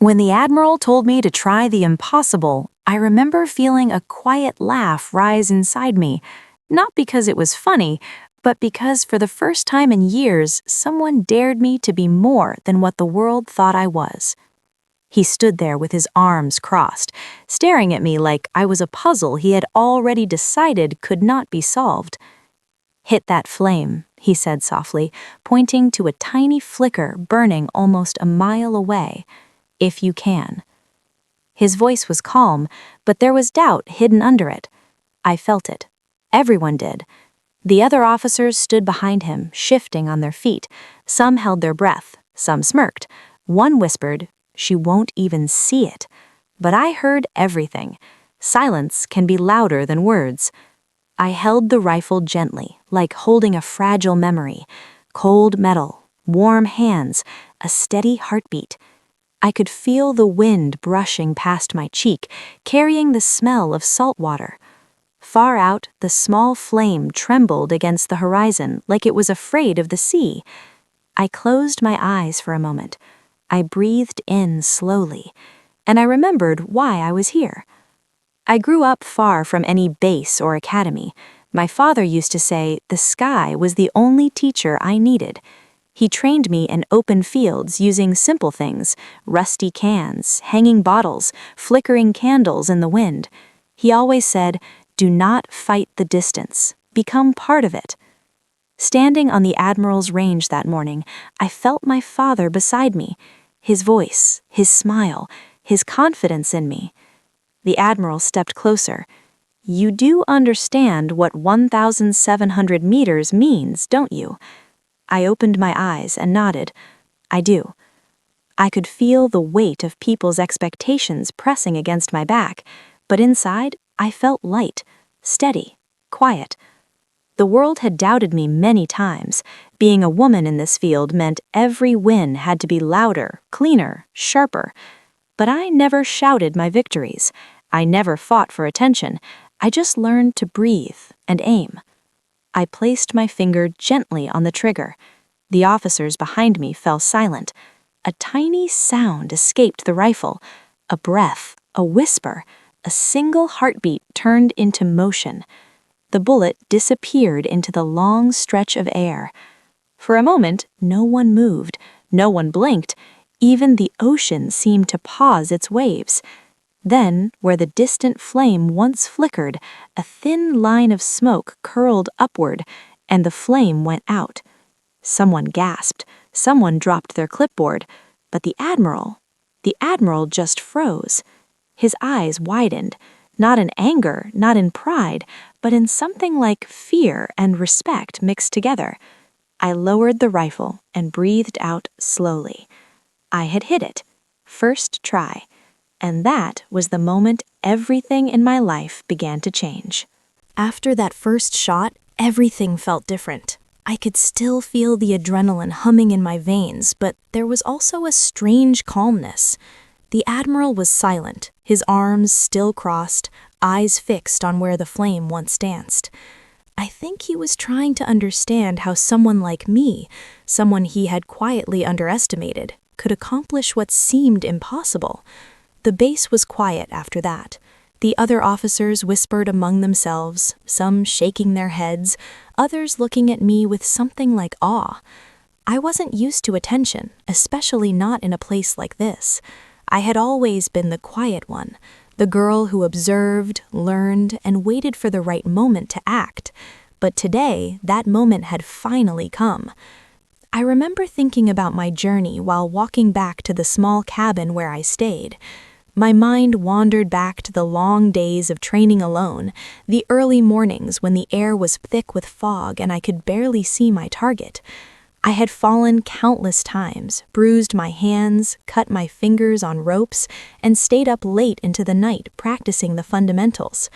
When the Admiral told me to try the impossible, I remember feeling a quiet laugh rise inside me, not because it was funny, but because for the first time in years, someone dared me to be more than what the world thought I was. He stood there with his arms crossed, staring at me like I was a puzzle he had already decided could not be solved. "Hit that flame," he said softly, pointing to a tiny flicker burning almost a mile away. "If you can." His voice was calm, but there was doubt hidden under it. I felt it. Everyone did. The other officers stood behind him, shifting on their feet. Some held their breath, some smirked. One whispered, "She won't even see it." But I heard everything. Silence can be louder than words. I held the rifle gently, like holding a fragile memory. Cold metal, warm hands, a steady heartbeat. I could feel the wind brushing past my cheek, carrying the smell of salt water. Far out, the small flame trembled against the horizon like it was afraid of the sea. I closed my eyes for a moment. I breathed in slowly, and I remembered why I was here. I grew up far from any base or academy. My father used to say the sky was the only teacher I needed. He trained me in open fields using simple things, rusty cans, hanging bottles, flickering candles in the wind. He always said, "Do not fight the distance. Become part of it." Standing on the Admiral's range that morning, I felt my father beside me, his voice, his smile, his confidence in me. The Admiral stepped closer. "You do understand what 1,700 meters means, don't you?" I opened my eyes and nodded. "I do." I could feel the weight of people's expectations pressing against my back, but inside, I felt light, steady, quiet. The world had doubted me many times. Being a woman in this field meant every win had to be louder, cleaner, sharper. But I never shouted my victories. I never fought for attention. I just learned to breathe and aim. I placed my finger gently on the trigger. The officers behind me fell silent. A tiny sound escaped the rifle. A breath, a whisper, a single heartbeat turned into motion. The bullet disappeared into the long stretch of air. For a moment, no one moved, no one blinked. Even the ocean seemed to pause its waves. Then, where the distant flame once flickered, a thin line of smoke curled upward, and the flame went out. Someone gasped, someone dropped their clipboard, but the Admiral just froze. His eyes widened, not in anger, not in pride, but in something like fear and respect mixed together. I lowered the rifle and breathed out slowly. I had hit it. First try. And that was the moment everything in my life began to change. After that first shot, everything felt different. I could still feel the adrenaline humming in my veins, but there was also a strange calmness. The Admiral was silent, his arms still crossed, eyes fixed on where the flame once danced. I think he was trying to understand how someone like me, someone he had quietly underestimated, could accomplish what seemed impossible. The base was quiet after that. The other officers whispered among themselves, some shaking their heads, others looking at me with something like awe. I wasn't used to attention, especially not in a place like this. I had always been the quiet one, the girl who observed, learned, and waited for the right moment to act. But today, that moment had finally come. I remember thinking about my journey while walking back to the small cabin where I stayed. My mind wandered back to the long days of training alone, the early mornings when the air was thick with fog and I could barely see my target. I had fallen countless times, bruised my hands, cut my fingers on ropes, and stayed up late into the night practicing the fundamentals.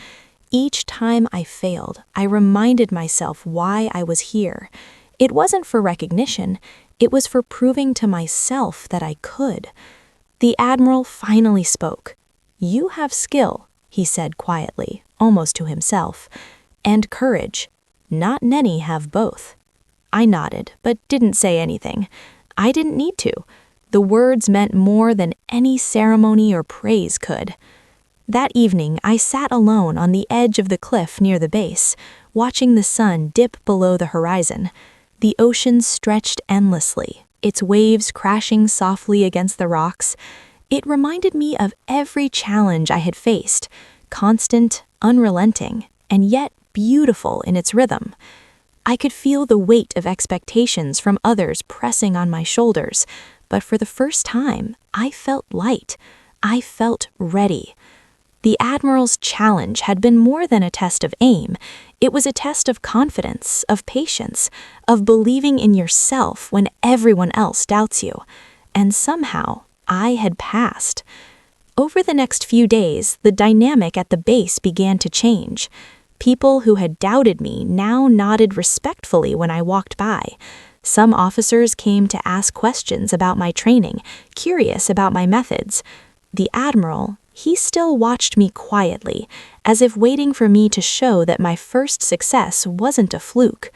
Each time I failed, I reminded myself why I was here. It wasn't for recognition, it was for proving to myself that I could. The Admiral finally spoke. "You have skill," he said quietly, almost to himself, "and courage. Not many have both." I nodded, but didn't say anything. I didn't need to. The words meant more than any ceremony or praise could. That evening, I sat alone on the edge of the cliff near the base, watching the sun dip below the horizon. The ocean stretched endlessly, its waves crashing softly against the rocks. It reminded me of every challenge I had faced, constant, unrelenting, and yet beautiful in its rhythm. I could feel the weight of expectations from others pressing on my shoulders, but for the first time, I felt light. I felt ready. The Admiral's challenge had been more than a test of aim. It was a test of confidence, of patience, of believing in yourself when everyone else doubts you. And somehow, I had passed. Over the next few days, the dynamic at the base began to change. People who had doubted me now nodded respectfully when I walked by. Some officers came to ask questions about my training, curious about my methods. The Admiral, he still watched me quietly, as if waiting for me to show that my first success wasn't a fluke.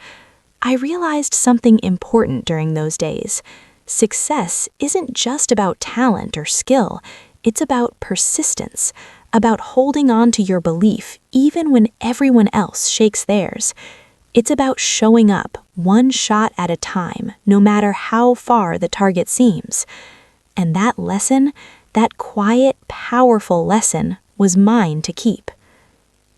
I realized something important during those days. Success isn't just about talent or skill, it's about persistence, about holding on to your belief even when everyone else shakes theirs. It's about showing up one shot at a time, no matter how far the target seems. And that lesson, that quiet, powerful lesson, was mine to keep.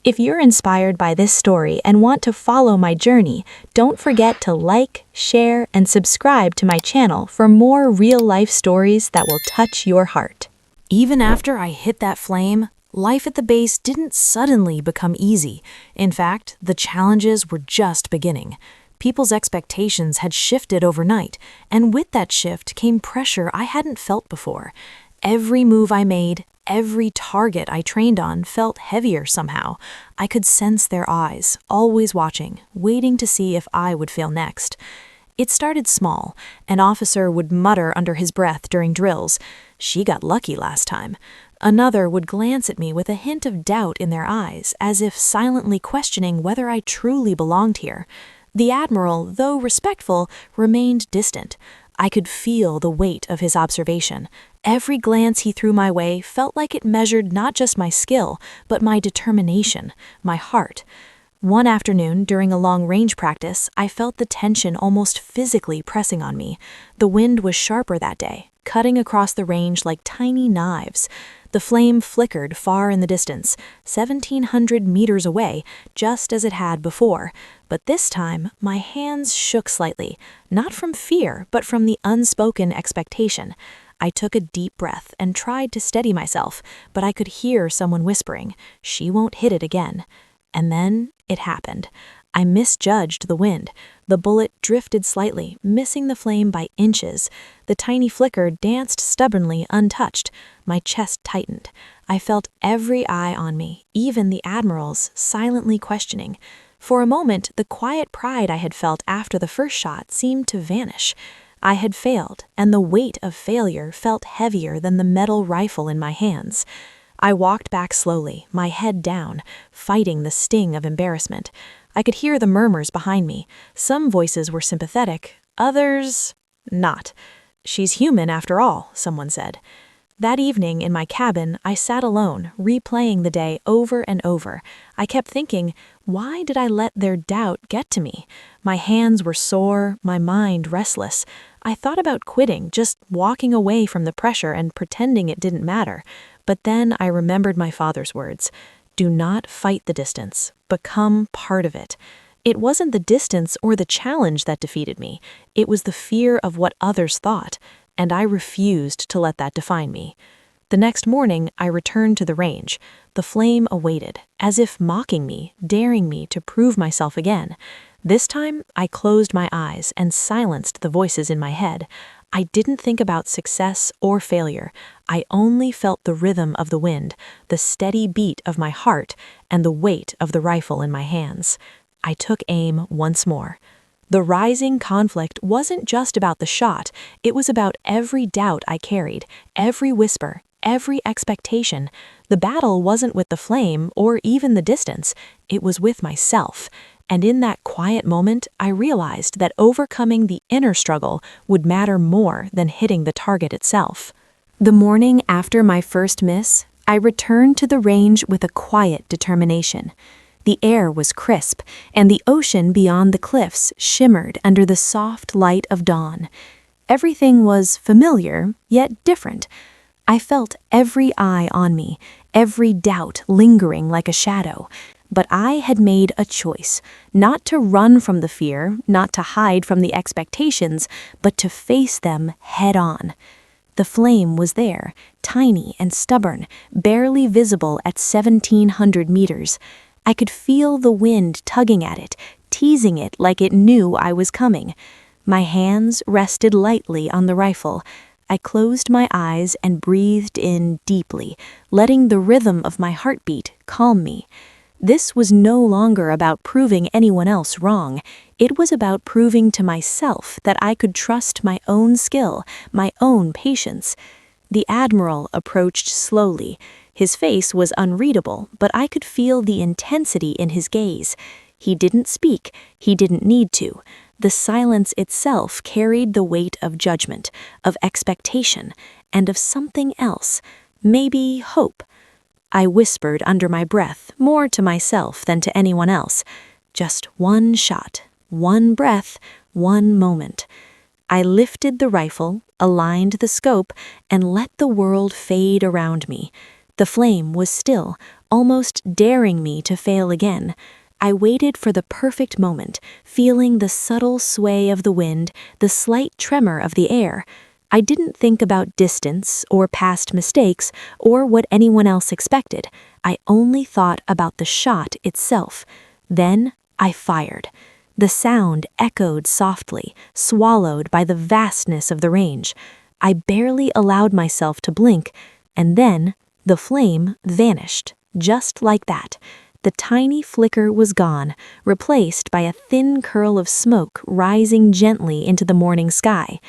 If you're inspired by this story and want to follow my journey, don't forget to like, share, and subscribe to my channel for more real-life stories that will touch your heart. Even after I hit that flame, life at the base didn't suddenly become easy. In fact, the challenges were just beginning. People's expectations had shifted overnight, and with that shift came pressure I hadn't felt before. Every move I made, every target I trained on felt heavier somehow. I could sense their eyes, always watching, waiting to see if I would fail next. It started small. An officer would mutter under his breath during drills, "She got lucky last time." Another would glance at me with a hint of doubt in their eyes, as if silently questioning whether I truly belonged here. The Admiral, though respectful, remained distant. I could feel the weight of his observation. Every glance he threw my way felt like it measured not just my skill, but my determination, my heart. One afternoon, during a long-range practice, I felt the tension almost physically pressing on me. The wind was sharper that day, cutting across the range like tiny knives. The flame flickered far in the distance, 1,700 meters away, just as it had before. But this time, my hands shook slightly, not from fear, but from the unspoken expectation. I took a deep breath and tried to steady myself, but I could hear someone whispering, "She won't hit it again." And then it happened. I misjudged the wind. The bullet drifted slightly, missing the flame by inches. The tiny flicker danced stubbornly untouched. My chest tightened. I felt every eye on me, even the Admiral's, silently questioning. For a moment, the quiet pride I had felt after the first shot seemed to vanish. I had failed, and the weight of failure felt heavier than the metal rifle in my hands. I walked back slowly, my head down, fighting the sting of embarrassment. I could hear the murmurs behind me. Some voices were sympathetic, others not. "She's human after all," someone said. That evening in my cabin, I sat alone, replaying the day over and over. I kept thinking, why did I let their doubt get to me? My hands were sore, my mind restless. I thought about quitting, just walking away from the pressure and pretending it didn't matter. But then I remembered my father's words. Do not fight the distance. Become part of it. It wasn't the distance or the challenge that defeated me. It was the fear of what others thought, and I refused to let that define me. The next morning, I returned to the range. The flame awaited, as if mocking me, daring me to prove myself again. This time, I closed my eyes and silenced the voices in my head. I didn't think about success or failure. I only felt the rhythm of the wind, the steady beat of my heart, and the weight of the rifle in my hands. I took aim once more. The rising conflict wasn't just about the shot, it was about every doubt I carried, every whisper, every expectation. The battle wasn't with the flame or even the distance, it was with myself. And in that quiet moment, I realized that overcoming the inner struggle would matter more than hitting the target itself. The morning after my first miss, I returned to the range with a quiet determination. The air was crisp, and the ocean beyond the cliffs shimmered under the soft light of dawn. Everything was familiar, yet different. I felt every eye on me, every doubt lingering like a shadow. But I had made a choice, not to run from the fear, not to hide from the expectations, but to face them head on. The flame was there, tiny and stubborn, barely visible at 1,700 meters. I could feel the wind tugging at it, teasing it like it knew I was coming. My hands rested lightly on the rifle. I closed my eyes and breathed in deeply, letting the rhythm of my heartbeat calm me. This was no longer about proving anyone else wrong. It was about proving to myself that I could trust my own skill, my own patience. The Admiral approached slowly. His face was unreadable, but I could feel the intensity in his gaze. He didn't speak. He didn't need to. The silence itself carried the weight of judgment, of expectation, and of something else, maybe hope. I whispered under my breath, more to myself than to anyone else. Just one shot, one breath, one moment. I lifted the rifle, aligned the scope, and let the world fade around me. The flame was still, almost daring me to fail again. I waited for the perfect moment, feeling the subtle sway of the wind, the slight tremor of the air. I didn't think about distance or past mistakes or what anyone else expected. I only thought about the shot itself. Then I fired. The sound echoed softly, swallowed by the vastness of the range. I barely allowed myself to blink, and then the flame vanished, just like that. The tiny flicker was gone, replaced by a thin curl of smoke rising gently into the morning sky.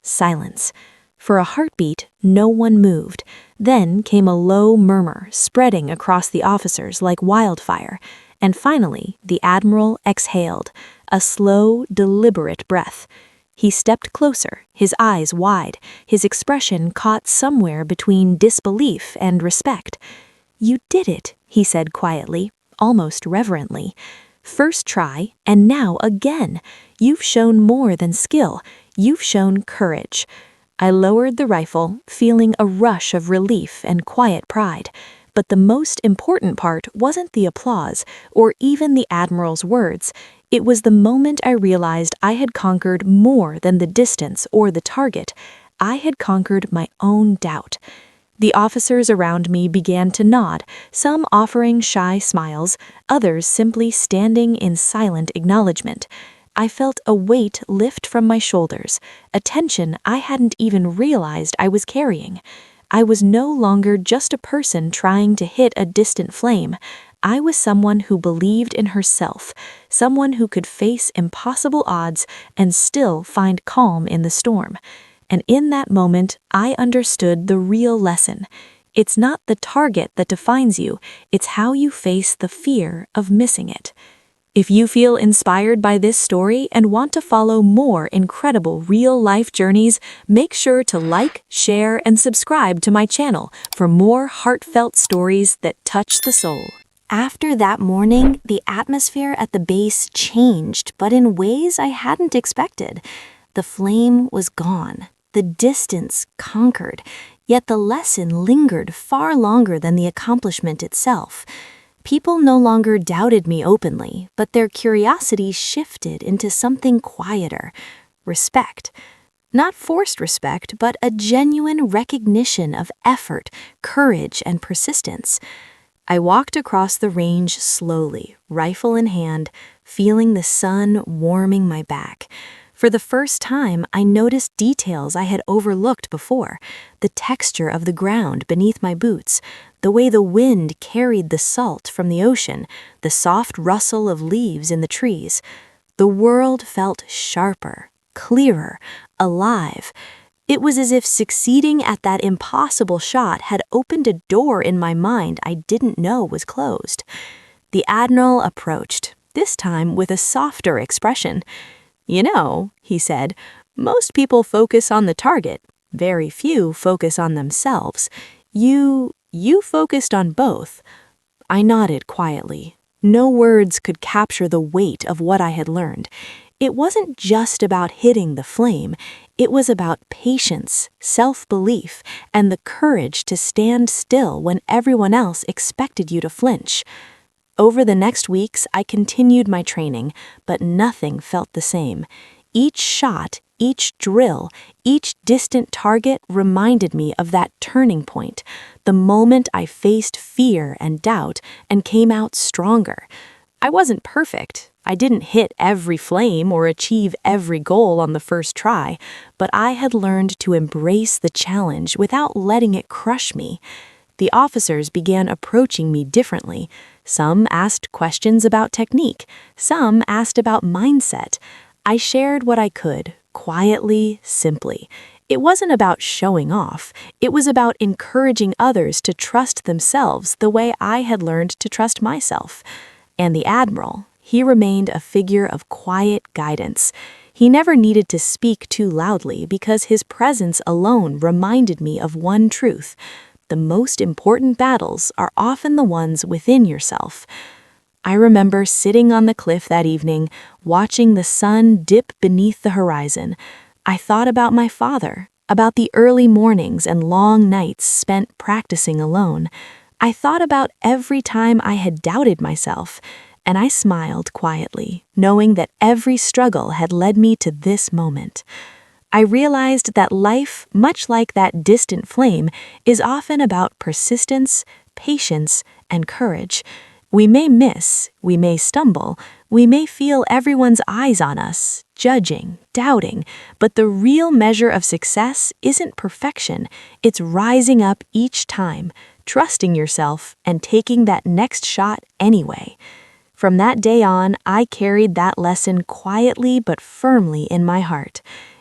Silence. For a heartbeat, no one moved. Then came a low murmur, spreading across the officers like wildfire. And finally, the Admiral exhaled, a slow, deliberate breath. He stepped closer, his eyes wide, his expression caught somewhere between disbelief and respect. "You did it," he said quietly, almost reverently. "First try, and now again. You've shown more than skill. You've shown courage." I lowered the rifle, feeling a rush of relief and quiet pride. But the most important part wasn't the applause, or even the Admiral's words. It was the moment I realized I had conquered more than the distance or the target. I had conquered my own doubt. The officers around me began to nod, some offering shy smiles, others simply standing in silent acknowledgement. I felt a weight lift from my shoulders, a tension I hadn't even realized I was carrying. I was no longer just a person trying to hit a distant flame. I was someone who believed in herself, someone who could face impossible odds and still find calm in the storm. And in that moment, I understood the real lesson. It's not the target that defines you, it's how you face the fear of missing it. If you feel inspired by this story and want to follow more incredible real-life journeys, make sure to like, share, and subscribe to my channel for more heartfelt stories that touch the soul. After that morning, the atmosphere at the base changed, but in ways I hadn't expected. The flame was gone, the distance conquered, yet the lesson lingered far longer than the accomplishment itself. People no longer doubted me openly, but their curiosity shifted into something quieter: respect. Not forced respect, but a genuine recognition of effort, courage, and persistence. I walked across the range slowly, rifle in hand, feeling the sun warming my back. For the first time, I noticed details I had overlooked before: the texture of the ground beneath my boots, the way the wind carried the salt from the ocean, the soft rustle of leaves in the trees. The world felt sharper, clearer, alive. It was as if succeeding at that impossible shot had opened a door in my mind I didn't know was closed. The Admiral approached. this time with a softer expression. "You know," he said, "most people focus on the target. Very few focus on themselves. You focused on both." I nodded quietly. No words could capture the weight of what I had learned. It wasn't just about hitting the flame. It was about patience, self-belief, and the courage to stand still when everyone else expected you to flinch. Over the next weeks, I continued my training, but nothing felt the same. Each shot, each drill, each distant target reminded me of that turning point, the moment I faced fear and doubt and came out stronger. I wasn't perfect. I didn't hit every flame or achieve every goal on the first try, but I had learned to embrace the challenge without letting it crush me. The officers began approaching me differently. Some asked questions about technique. Some asked about mindset. I shared what I could, quietly, simply. It wasn't about showing off. It was about encouraging others to trust themselves the way I had learned to trust myself. And the Admiral, he remained a figure of quiet guidance. He never needed to speak too loudly because his presence alone reminded me of one truth: the most important battles are often the ones within yourself. I remember sitting on the cliff that evening, watching the sun dip beneath the horizon. I thought about my father, about the early mornings and long nights spent practicing alone. I thought about every time I had doubted myself, and I smiled quietly, knowing that every struggle had led me to this moment. I realized that life, much like that distant flame, is often about persistence, patience, and courage. We may miss, we may stumble, we may feel everyone's eyes on us, judging, doubting, but the real measure of success isn't perfection, it's rising up each time, trusting yourself, and taking that next shot anyway. From that day on, I carried that lesson quietly but firmly in my heart.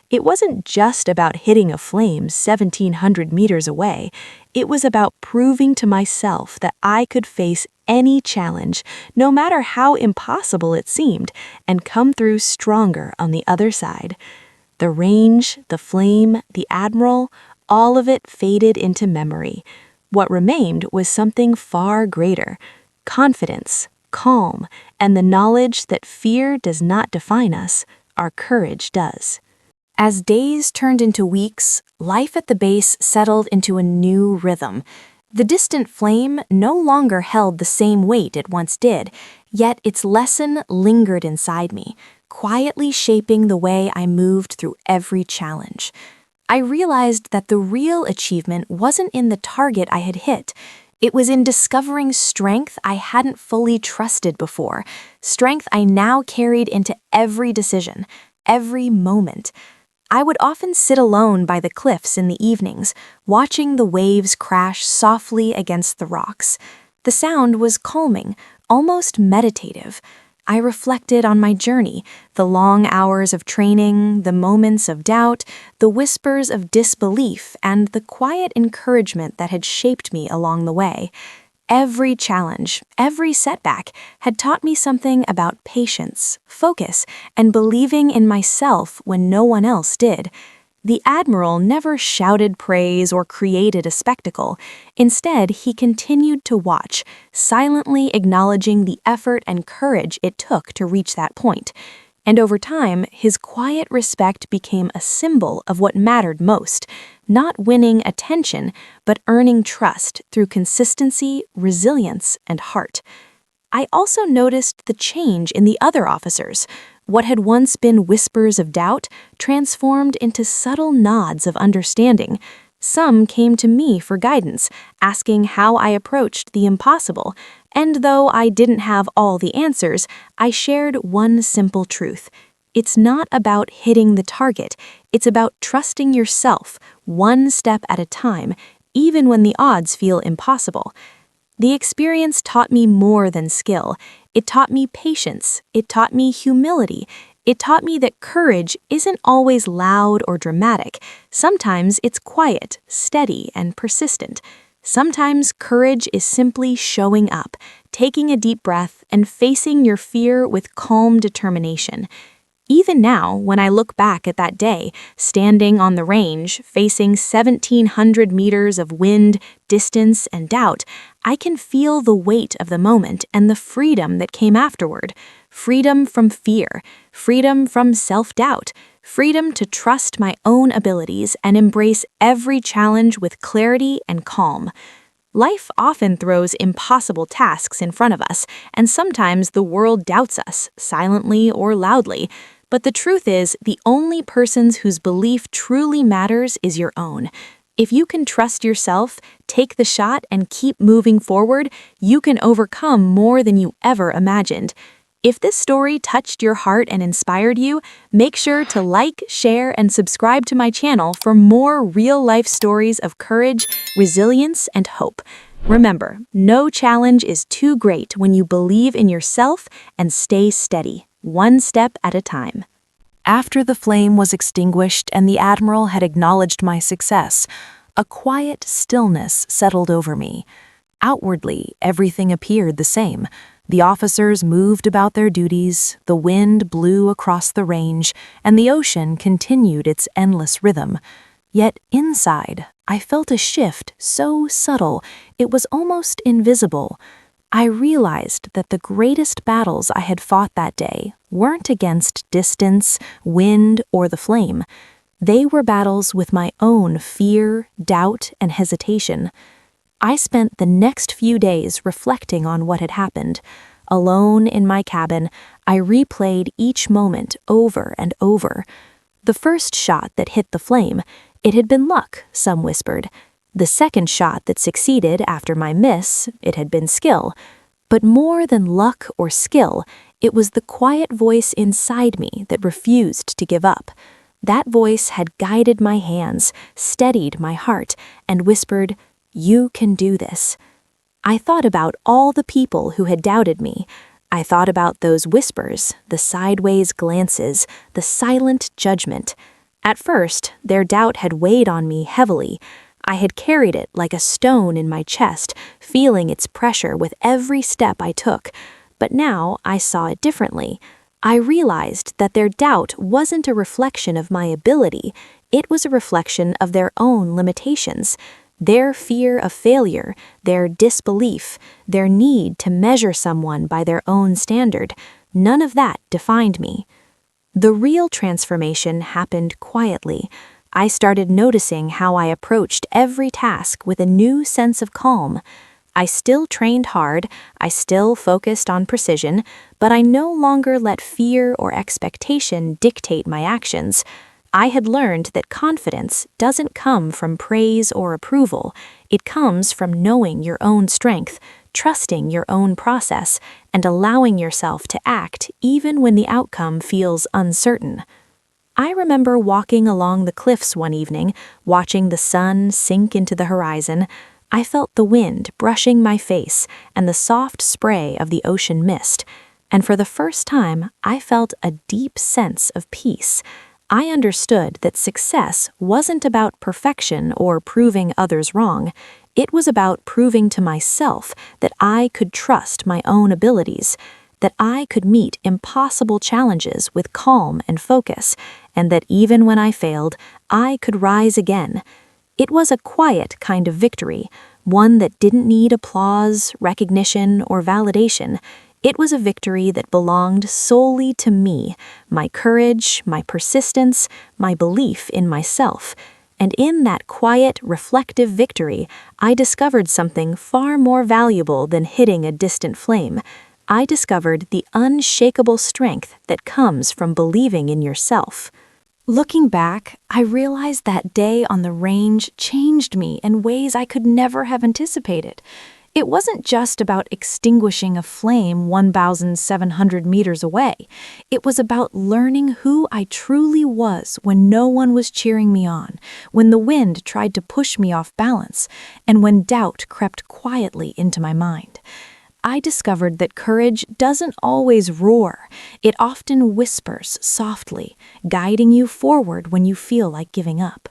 It wasn't just about hitting a flame 1,700 meters away. It was about proving to myself that I could face any challenge, no matter how impossible it seemed, and come through stronger on the other side. The range, the flame, the Admiral, all of it faded into memory. What remained was something far greater: confidence, calm, and the knowledge that fear does not define us, our courage does. As days turned into weeks, life at the base settled into a new rhythm. The distant flame no longer held the same weight it once did, yet its lesson lingered inside me, quietly shaping the way I moved through every challenge. I realized that the real achievement wasn't in the target I had hit. It was in discovering strength I hadn't fully trusted before, strength I now carried into every decision, every moment. I would often sit alone by the cliffs in the evenings, watching the waves crash softly against the rocks. The sound was calming, almost meditative. I reflected on my journey, the long hours of training, the moments of doubt, the whispers of disbelief, and the quiet encouragement that had shaped me along the way. Every challenge, every setback had taught me something about patience, focus, and believing in myself when no one else did. The Admiral never shouted praise or created a spectacle. Instead, he continued to watch, silently acknowledging the effort and courage it took to reach that point. And over time, his quiet respect became a symbol of what mattered most: not winning attention, but earning trust through consistency, resilience, and heart. I also noticed the change in the other officers. What had once been whispers of doubt transformed into subtle nods of understanding. Some came to me for guidance, asking how I approached the impossible, and though I didn't have all the answers, I shared one simple truth: it's not about hitting the target, it's about trusting yourself, one step at a time, even when the odds feel impossible. The experience taught me more than skill. It taught me patience. It taught me humility. It taught me that courage isn't always loud or dramatic. Sometimes it's quiet, steady, and persistent. Sometimes courage is simply showing up, taking a deep breath, and facing your fear with calm determination. Even now, when I look back at that day, standing on the range, facing 1,700 meters of wind, distance, and doubt, I can feel the weight of the moment and the freedom that came afterward. Freedom from fear, freedom from self-doubt, freedom to trust my own abilities and embrace every challenge with clarity and calm. Life often throws impossible tasks in front of us, and sometimes the world doubts us, silently or loudly. But the truth is, the only persons whose belief truly matters is your own. If you can trust yourself, take the shot, and keep moving forward, you can overcome more than you ever imagined. If this story touched your heart and inspired you, make sure to like, share, and subscribe to my channel for more real-life stories of courage, resilience, and hope. Remember, no challenge is too great when you believe in yourself and stay steady, one step at a time. After the flame was extinguished and the Admiral had acknowledged my success, a quiet stillness settled over me. Outwardly, everything appeared the same. The officers moved about their duties, the wind blew across the range, and the ocean continued its endless rhythm. Yet inside, I felt a shift so subtle it was almost invisible. I realized that the greatest battles I had fought that day weren't against distance, wind, or the flame. They were battles with my own fear, doubt, and hesitation. I spent the next few days reflecting on what had happened. Alone in my cabin, I replayed each moment over and over. The first shot that hit the flame, it had been luck, some whispered. The second shot that succeeded after my miss, it had been skill. But more than luck or skill, it was the quiet voice inside me that refused to give up. That voice had guided my hands, steadied my heart, and whispered, "You can do this." I thought about all the people who had doubted me. I thought about those whispers, the sideways glances, the silent judgment. At first, their doubt had weighed on me heavily. I had carried it like a stone in my chest, feeling its pressure with every step I took. But now I saw it differently. I realized that their doubt wasn't a reflection of my ability, it was a reflection of their own limitations. Their fear of failure, their disbelief, their need to measure someone by their own standard, none of that defined me. The real transformation happened quietly. I started noticing how I approached every task with a new sense of calm. I still trained hard, I still focused on precision, but I no longer let fear or expectation dictate my actions. I had learned that confidence doesn't come from praise or approval. It comes from knowing your own strength, trusting your own process, and allowing yourself to act even when the outcome feels uncertain. I remember walking along the cliffs one evening, watching the sun sink into the horizon. I felt the wind brushing my face and the soft spray of the ocean mist, and for the first time, I felt a deep sense of peace. I understood that success wasn't about perfection or proving others wrong. It was about proving to myself that I could trust my own abilities, that I could meet impossible challenges with calm and focus, and that even when I failed, I could rise again. It was a quiet kind of victory, one that didn't need applause, recognition, or validation. It was a victory that belonged solely to me, my courage, my persistence, my belief in myself. And in that quiet, reflective victory, I discovered something far more valuable than hitting a distant flame. I discovered the unshakable strength that comes from believing in yourself. Looking back, I realized that day on the range changed me in ways I could never have anticipated. It wasn't just about extinguishing a flame 1,700 meters away. It was about learning who I truly was when no one was cheering me on, when the wind tried to push me off balance, and when doubt crept quietly into my mind. I discovered that courage doesn't always roar. It often whispers softly, guiding you forward when you feel like giving up.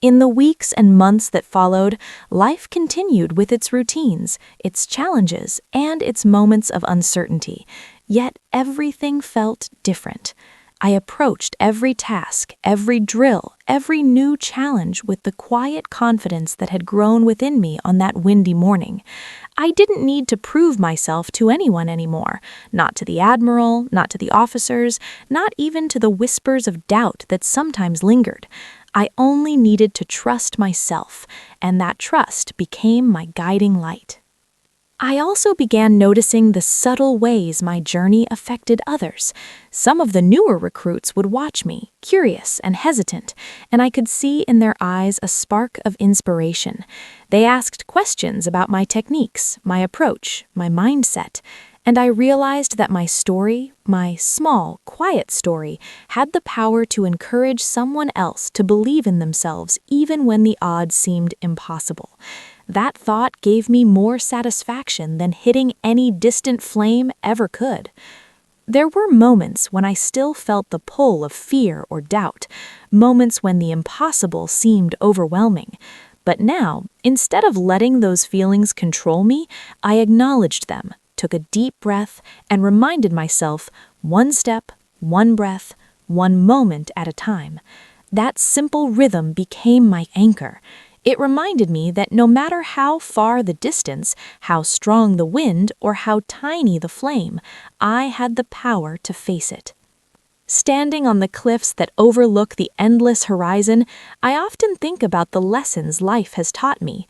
In the weeks and months that followed, life continued with its routines, its challenges, and its moments of uncertainty. Yet everything felt different. I approached every task, every drill, every new challenge with the quiet confidence that had grown within me on that windy morning. I didn't need to prove myself to anyone anymore, not to the Admiral, not to the officers, not even to the whispers of doubt that sometimes lingered. I only needed to trust myself, and that trust became my guiding light. I also began noticing the subtle ways my journey affected others. Some of the newer recruits would watch me, curious and hesitant, and I could see in their eyes a spark of inspiration. They asked questions about my techniques, my approach, my mindset, and I realized that my story, my small, quiet story, had the power to encourage someone else to believe in themselves even when the odds seemed impossible. That thought gave me more satisfaction than hitting any distant flame ever could. There were moments when I still felt the pull of fear or doubt, moments when the impossible seemed overwhelming. But now, instead of letting those feelings control me, I acknowledged them, took a deep breath, and reminded myself, one step, one breath, one moment at a time. That simple rhythm became my anchor. It reminded me that no matter how far the distance, how strong the wind, or how tiny the flame, I had the power to face it. Standing on the cliffs that overlook the endless horizon, I often think about the lessons life has taught me.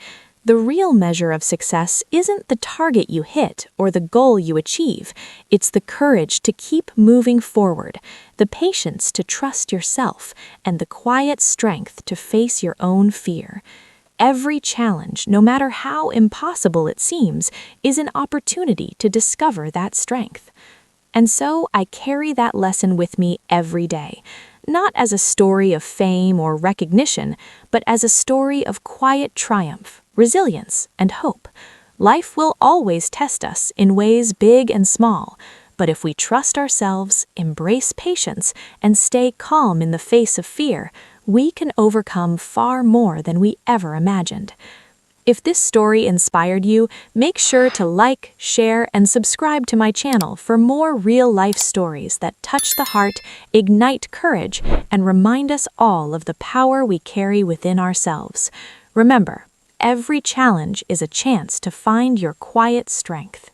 The real measure of success isn't the target you hit or the goal you achieve. It's the courage to keep moving forward, the patience to trust yourself, and the quiet strength to face your own fear. Every challenge, no matter how impossible it seems, is an opportunity to discover that strength. And so I carry that lesson with me every day, not as a story of fame or recognition, but as a story of quiet triumph, resilience, and hope. Life will always test us in ways big and small, but if we trust ourselves, embrace patience, and stay calm in the face of fear, we can overcome far more than we ever imagined. If this story inspired you, make sure to like, share, and subscribe to my channel for more real-life stories that touch the heart, ignite courage, and remind us all of the power we carry within ourselves. Remember, every challenge is a chance to find your quiet strength.